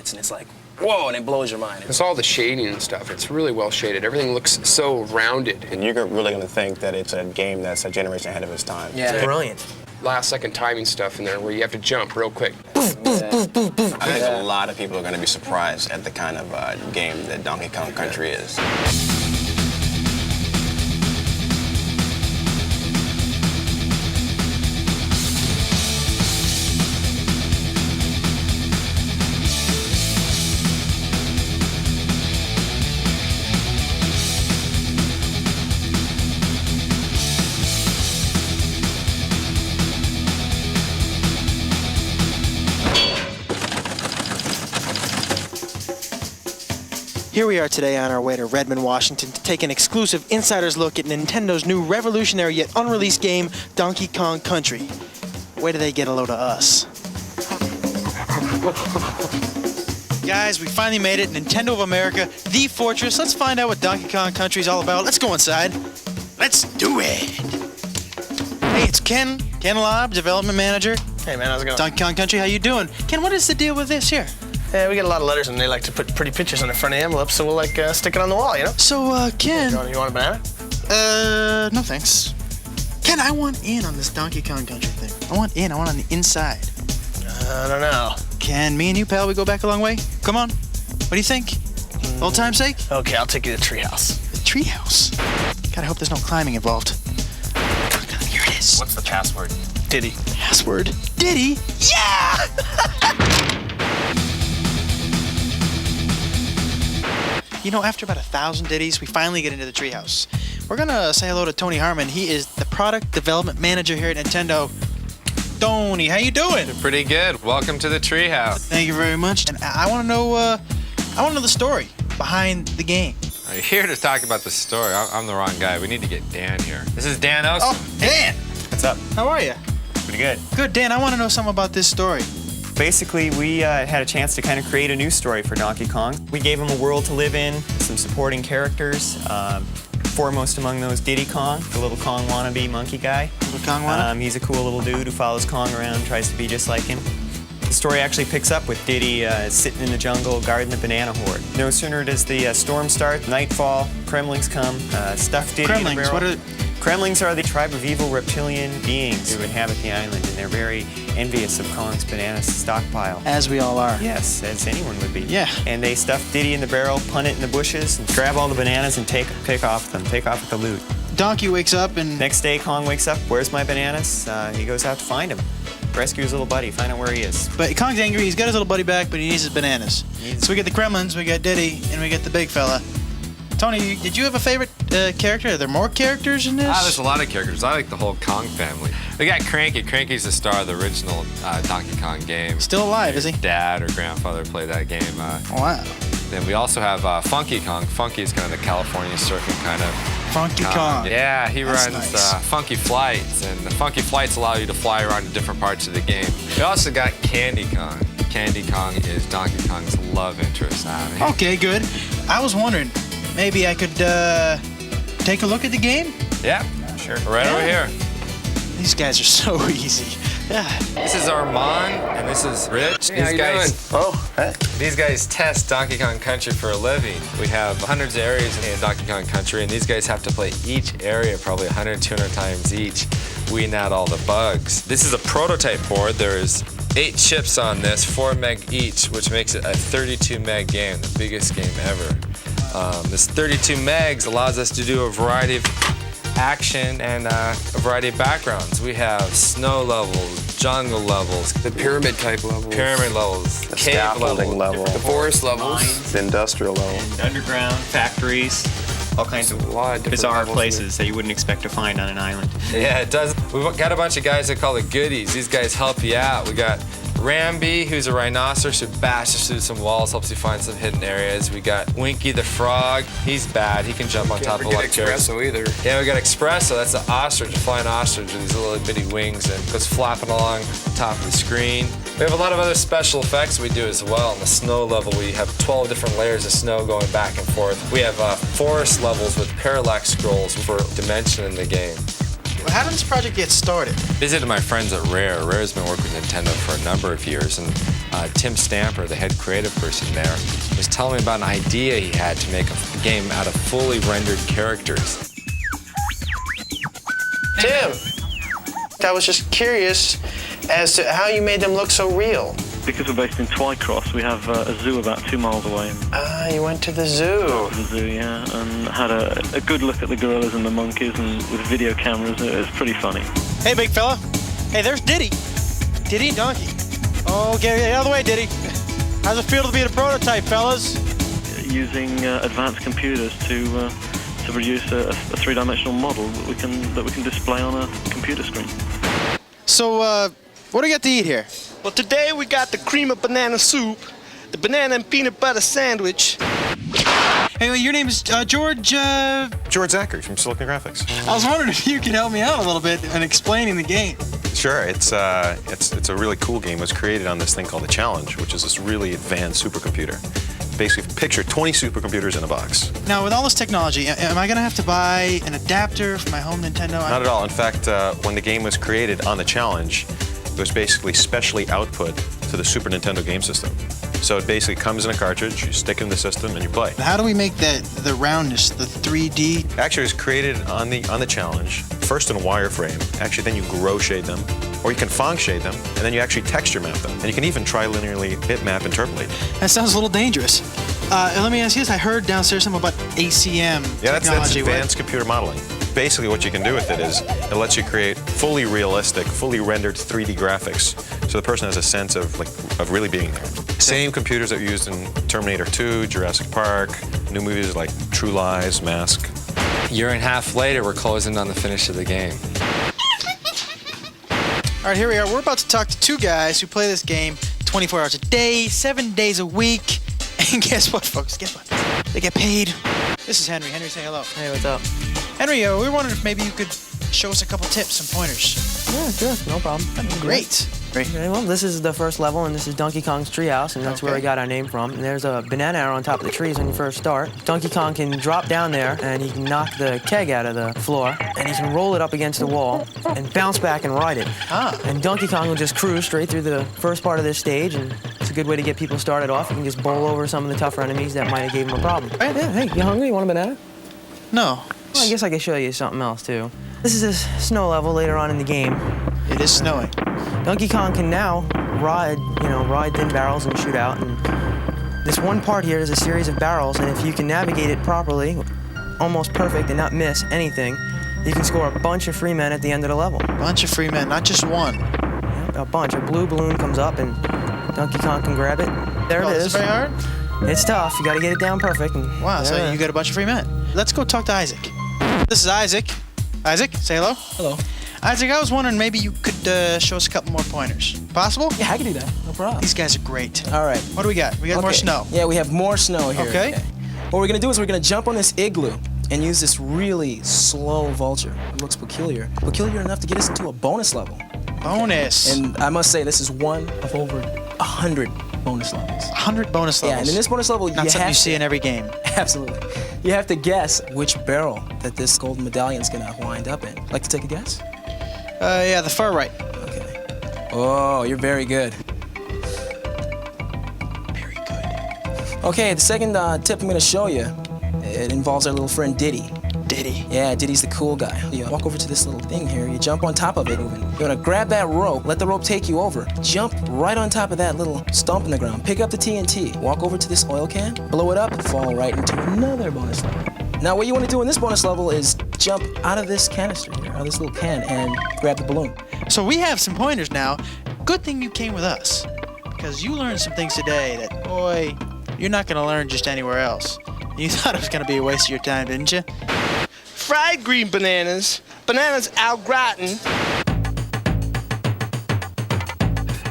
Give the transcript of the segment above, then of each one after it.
hits, and it's like, whoa, and it blows your mind. It's all the shading and stuff. It's really well shaded. Everything looks so rounded. And you're really going to think that it's a game that's a generation ahead of its time. Yeah. It's brilliant. Last-second timing stuff in there where you have to jump real quick. I think a lot of people are going to be surprised at the kind of game that Donkey Kong Country is. Here we are today on our way to Redmond, Washington to take an exclusive insider's look at Nintendo's new revolutionary yet unreleased game, Donkey Kong Country. Where do they get a load of us? Guys, we finally made it. Nintendo of America, the fortress. Let's find out what Donkey Kong Country is all about. Let's go inside. Let's do it. Hey, it's Ken Lobb, development manager. Hey man, how's it going? Donkey Kong Country, how you doing? Ken, what is the deal with this here? Yeah, we get a lot of letters and they like to put pretty pictures on the front of the envelope, so we'll like stick it on the wall, you know? So, Ken... You want a banana? No thanks. Ken, I want in on this Donkey Kong Country thing. I want on the inside. I don't know. Ken, me and you, pal, we go back a long way? Come on. What do you think? Old time's sake? Okay, I'll take you to the treehouse. The treehouse? God, I hope there's no climbing involved. Here it is. What's the password? Diddy. Password? Diddy? Yeah! You know, after about 1,000 ditties, we finally get into the treehouse. We're gonna say hello to Tony Harmon. He is the product development manager here at Nintendo. Tony, how you doing? Pretty good. Welcome to the treehouse. Thank you very much. And I want to know, the story behind the game. Are you here to talk about the story? I'm the wrong guy. We need to get Dan here. This is Dan Osen. Oh, Dan! What's up? How are you? Pretty good. Good, Dan. I want to know something about this story. Basically, we had a chance to kind of create a new story for Donkey Kong. We gave him a world to live in, some supporting characters. Foremost among those, Diddy Kong, the little Kong wannabe monkey guy. Little Kong wannabe? He's a cool little dude who follows Kong around, tries to be just like him. The story actually picks up with Diddy sitting in the jungle guarding the banana horde. No sooner does the storm start, nightfall, Kremlings come, stuff Diddy in the barrel. What are... Kremlings are the tribe of evil reptilian beings who inhabit the island, and they're very envious of Kong's banana stockpile. As we all are. Yes, as anyone would be. Yeah. And they stuff Diddy in the barrel, punt it in the bushes, and grab all the bananas and pick off with the loot. Donkey wakes up and... Next day, Kong wakes up, where's my bananas? He goes out to find him. Rescue his little buddy, find out where he is. But Kong's angry, he's got his little buddy back, but he needs his bananas. So we get the Kremlins, we got Diddy, and we get the big fella. Tony, did you have a favorite character? Are there more characters in this? There's a lot of characters. I like the whole Kong family. We got Cranky. Cranky's the star of the original Donkey Kong game. Still alive, is he? Dad or grandfather played that game. Wow. Then we also have Funky Kong. Funky's kind of the California surfing kind of Funky Kong. Yeah, he That's runs nice. Funky Flights, and the Funky Flights allow you to fly around to different parts of the game. We also got Candy Kong. Candy Kong is Donkey Kong's love interest. Okay, good. I was wondering, maybe I could take a look at the game? Yeah, sure. Right over here. These guys are so easy. Yeah. This is Armand, and this is Rich. Hey, how you doing? Oh, hey. These guys test Donkey Kong Country for a living. We have hundreds of areas in Donkey Kong Country, and these guys have to play each area probably 100, 200 times each, weeding out all the bugs. This is a prototype board. There's 8 chips on this, 4 meg each, which makes it a 32 meg game, the biggest game ever. This 32 megs allows us to do a variety of action and a variety of backgrounds. We have snow levels, jungle levels, The pyramid type levels. pyramid levels, The cave scaffolding level. The forest levels. Mines, The industrial level. and underground factories, all kinds of A lot of different bizarre levels. places that you wouldn't expect to find on an island. Yeah, it does. We've got a bunch of guys that call it goodies. These guys help you out. We got Ramby, who's a rhinoceros who bashes through some walls, helps you find some hidden areas. We got Winky the frog. He's bad. He can jump on top of Can't like forget Espresso either. Yeah, we got Espresso. That's an ostrich, a flying ostrich with these little bitty wings and goes flapping along the top of the screen. We have a lot of other special effects we do as well. On the snow level, we have 12 different layers of snow going back and forth. We have forest levels with parallax scrolls for dimension in the game. How did this project get started? Visited my friends at Rare. Rare's been working with Nintendo for a number of years, and Tim Stamper, the head creative person there, was telling me about an idea he had to make a game out of fully rendered characters. Tim, I was just curious as to how you made them look so real. Because we're based in Twycross, we have a zoo about 2 miles away. Ah, you went to the zoo. The zoo, yeah, and had a good look at the gorillas and the monkeys, and with video cameras, it was pretty funny. Hey, big fella. Hey, there's Diddy. Diddy and Donkey. Oh, get out of the way, Diddy. How's it feel to be the prototype, fellas? Using advanced computers to produce a three-dimensional model that we can display on a computer screen. So, what do we got to eat here? Well, today we got the cream of banana soup, the banana and peanut butter sandwich. Hey, your name is George. George Zachary from Silicon Graphics. I was wondering if you could help me out a little bit in explaining the game. Sure, it's a really cool game. It was created on this thing called the Challenge, which is this really advanced supercomputer. Basically, picture 20 supercomputers in a box. Now, with all this technology, am I gonna have to buy an adapter for my home Nintendo? Not at all. In fact, when the game was created on the Challenge, it was basically specially output to the Super Nintendo game system. So it basically comes in a cartridge, you stick it in the system, and you play. How do we make the roundness, the 3D? Actually, it was created on the Challenge, first in wireframe. Actually, then you grow shade them, or you can Phong shade them, and then you actually texture map them. And you can even trilinearly bitmap interpolate. That sounds a little dangerous. And let me ask you this, I heard downstairs something about ACM Yeah, that's technology. advanced computer modeling. Basically, what you can do with it is it lets you create fully realistic, fully rendered 3D graphics, so the person has a sense of really being there. Same computers that were used in Terminator 2, Jurassic Park, new movies like True Lies, Mask. A year and a half later, we're closing on the finish of the game. All right, here we are. We're about to talk to two guys who play this game 24 hours a day, 7 days a week. And guess what, folks? Guess what? They get paid. This is Henry. Henry, say hello. Hey, what's up? Henry, we were wondering if maybe you could show us a couple tips, some pointers. Yeah, sure, no problem. That'd be great. Okay, well, this is the first level, and this is Donkey Kong's treehouse, and that's where we got our name from. And there's a banana arrow on top of the trees when you first start. Donkey Kong can drop down there, and he can knock the keg out of the floor, and he can roll it up against the wall and bounce back and ride it. And Donkey Kong will just cruise straight through the first part of this stage, and it's a good way to get people started off. You can just bowl over some of the tougher enemies that might have gave him a problem. Right. Yeah, hey, you hungry? You want a banana? No. Well, I guess I could show you something else, too. This is a snow level later on in the game. It is snowing. Donkey Kong can now ride thin barrels and shoot out. And this one part here is a series of barrels, and if you can navigate it properly, almost perfect, and not miss anything, you can score a bunch of free men at the end of the level. Bunch of free men, not just one. Yeah, a bunch. A blue balloon comes up, and Donkey Kong can grab it. There it is. Is it very hard? It's tough. You got to get it down perfect. And Wow, so you got a bunch of free men. Let's go talk to Isaac. This is Isaac. Isaac, say hello. Hello. Isaac, I was wondering maybe you could show us a couple more pointers. Possible? Yeah, I can do that. No problem. These guys are great. All right. What do we got? We got more snow. Yeah, we have more snow here. Okay. What we're gonna do is we're gonna jump on this igloo and use this really slow vulture. It looks peculiar. Peculiar enough to get us into a bonus level. Bonus. And I must say, this is one of over 100 bonus levels. 100 bonus levels. Yeah, and in this bonus level, Not something you see in every game. Absolutely. You have to guess which barrel that this golden medallion's gonna wind up in. Like to take a guess? Yeah, the far right. Okay. Oh, you're very good. Very good. Okay, the second tip I'm gonna show you, it involves our little friend Diddy. Diddy. Yeah, Diddy's the cool guy. You walk over to this little thing here, you jump on top of it, you're gonna grab that rope, let the rope take you over, jump right on top of that little stump in the ground, pick up the TNT, walk over to this oil can, blow it up, fall right into another bonus level. Now what you wanna do in this bonus level is jump out of this canister here, out of this little can, and grab the balloon. So we have some pointers now. Good thing you came with us, because you learned some things today that, boy, you're not gonna learn just anywhere else. You thought it was gonna be a waste of your time, didn't you? Fried green bananas, bananas au gratin.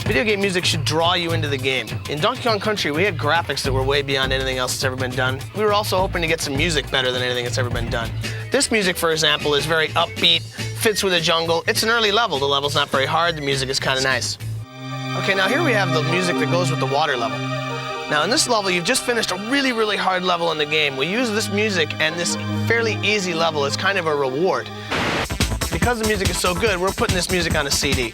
Video game music should draw you into the game. In Donkey Kong Country, we had graphics that were way beyond anything else that's ever been done. We were also hoping to get some music better than anything that's ever been done. This music, for example, is very upbeat, fits with the jungle. It's an early level. The level's not very hard. The music is kind of nice. Okay, now here we have the music that goes with the water level. Now in this level, you've just finished a really, really hard level in the game. We use this music and this fairly easy level as kind of a reward. because the music is so good, we're putting this music on a CD.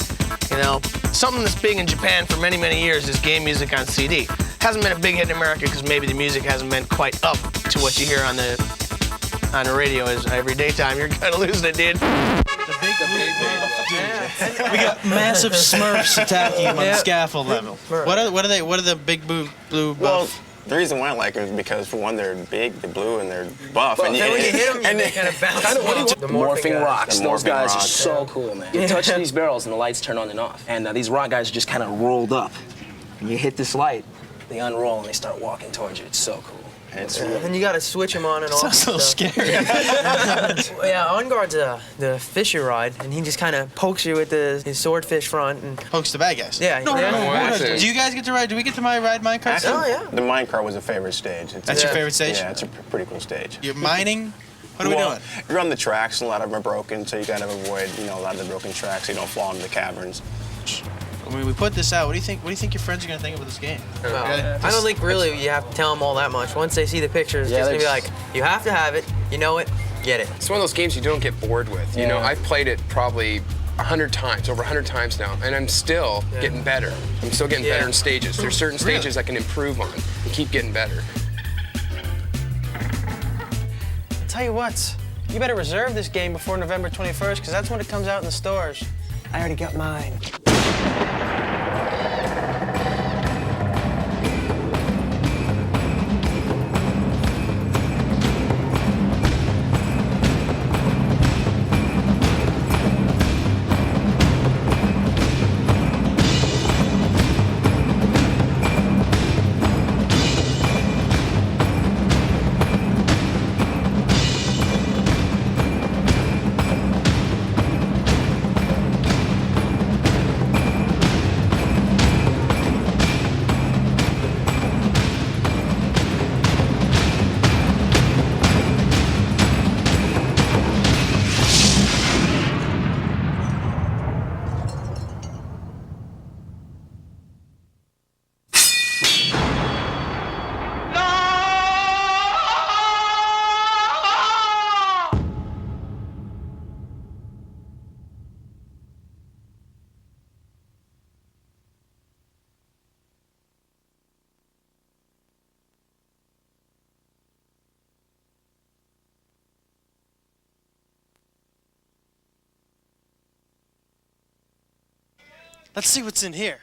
You know, something that's big in Japan for many, many years is game music on CD. Hasn't been a big hit in America because maybe the music hasn't been quite up to what you hear on the radio is every daytime. You're kind of losing it, dude. We got massive Smurfs attacking him on the scaffold level. What are the big blue buff? Well, the reason why I like them is because, for one, they're big, they're blue, and they're buff. Well, then when you hit them, they kind of bounce off. The morphing rocks. The Those morphing guys are rocks. so cool, man. You touch these barrels and the lights turn on and off. And these rock guys are just kind of rolled up. And you hit this light, they unroll and they start walking towards you. It's so cool. It's really, And you got to switch them on and off. Sounds a little scary. Yeah, On Guard's the fisher ride, and he just kind of pokes you with his swordfish front. And Pokes the bad guys. yeah, yeah. Do you guys get to ride? Do we get to ride minecarts? actually, Oh, yeah. the minecart was a favorite stage. That's your favorite stage? Yeah, it's a pretty cool stage. You're mining? What are we doing? You're on the tracks, and a lot of them are broken, so you gotta avoid, a lot of the broken tracks so you don't fall into the caverns. When we put this out, what do you think your friends are gonna think of this game? I don't think really you have to tell them all that much. Once they see the pictures, it's just gonna be like, you have to have it, you know it, get it. It's one of those games you don't get bored with. You know, I've played it probably 100 times, over 100 times now, and I'm still getting better. I'm still getting better in stages. There's certain stages I can improve on and keep getting better. Tell you what, you better reserve this game before November 21st, because that's when it comes out in the stores. I already got mine. Let's see what's in here.